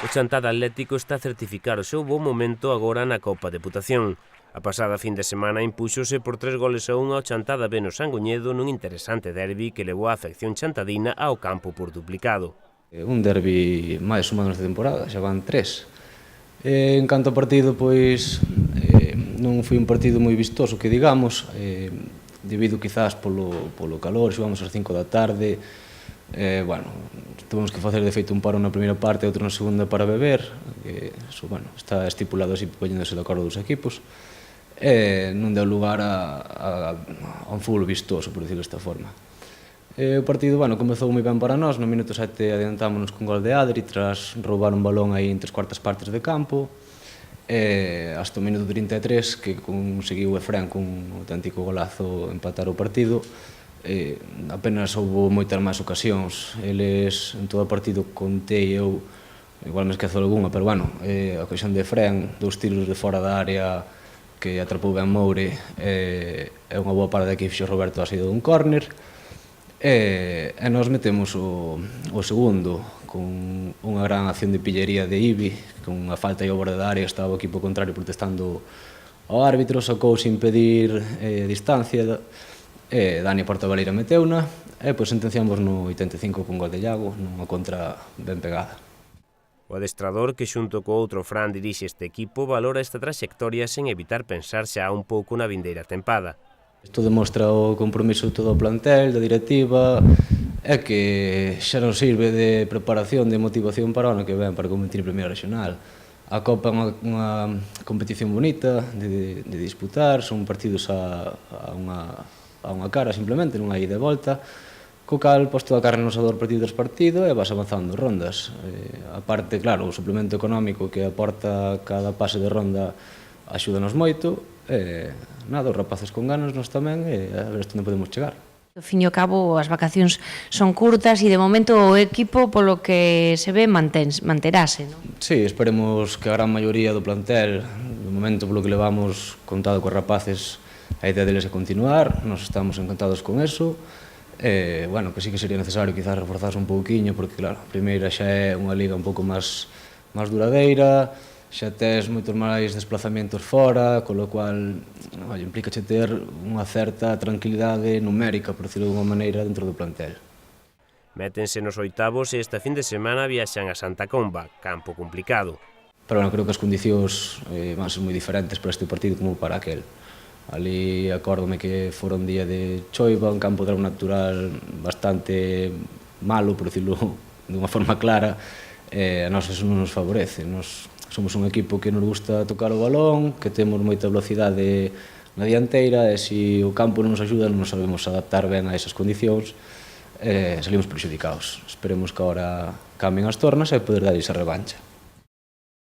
O Chantada Atlético está a certificar o seu bo momento agora na Copa Deputación. A pasada fin de semana impúxose por 3-1 ao Chantada B no Sangoñedo nun interesante derbi que levou a afección chantadina ao campo por duplicado. Un derbi máis sumado nesta temporada, xa van 3. En canto ao partido, pois non foi un partido moi vistoso, que digamos, debido quizás polo calor, xogamos ás 5 da tarde, tuvemos que facer de feito un paro na primeira parte e outro na segunda para beber, que está estipulado así poñéndose de acordo dos equipos, e non deu lugar a un fútbol vistoso, por dicirlo desta forma. O partido comezou moi ben para nós, no minuto 7 adiantámonos con gol de Adri tras roubar un balón aí en 3/4 partes de campo, e hasta o minuto 33 que conseguiu Efrén con un auténtico golazo empatar o partido. Apenas houve moitas máis ocasións, eles en todo o partido contei eu, igual me esquezo algunha, pero a ocasión de Efrén, 2 tiros de fora da área que atrapou ben Moure, é unha boa parada que fixo Roberto a saída dun córner, e nós metemos o segundo con unha gran acción de pillería de Ibi, con unha falta aí ao borde da área, estaba o equipo contrario protestando ao árbitro, sacou sin pedir distancia, e Dani Portabaleira meteuna, e pois sentenciamos no 85 con gol de Iago, nunha contra ben pegada. O adestrador, que xunto co outro Fran dirixe este equipo, valora esta traxectoria sen evitar pensar xa un pouco na vindeira tempada. Isto demostra o compromiso de todo o plantel, da directiva, e que xa nos sirve de preparación, de motivación para o ano que ven, para competir en Primeira Regional. A Copa é unha competición bonita de disputar, son partidos a unha cara simplemente, non hai ida e volta, co cal posto a carne no asador partido tras partido e vas avanzando rondas. A parte, claro, o suplemento económico que aporta cada pase de ronda axúdanos moito, e nada, os rapaces con ganas, nós tamén, e a ver onde podemos chegar. Ao fin e ao cabo, as vacacións son curtas e de momento o equipo, polo que se ve, manterase, non? Sí, esperemos que a gran maioría do plantel, de momento polo que levamos contado cos rapaces, a idea deles é continuar, nós estamos encantados con eso, que sí que sería necesario quizás reforzarse un pouquiño, porque claro, a primeira xa é unha liga un pouco máis duradeira, xa tes moitos máis desplazamentos fora, con lo cual implicache ter unha certa tranquilidade numérica, por decirlo de unha maneira, dentro do plantel. Métense nos oitavos e esta fin de semana viaxan a Santa Comba, campo complicado. Pero creo que as condicións van ser moi diferentes para este partido como para aquel. Ali acórdome que fora un día de choiva, un campo de auga natural bastante malo, por decirlo de unha forma clara, e a nós eso non nos favorece. Nós somos un equipo que nos gusta tocar o balón, que temos moita velocidade na dianteira, e se o campo non nos axuda, non nos sabemos adaptar ben a esas condicións, salimos perxudicados. Esperemos que agora cambien as tornas e poder dar esa revancha.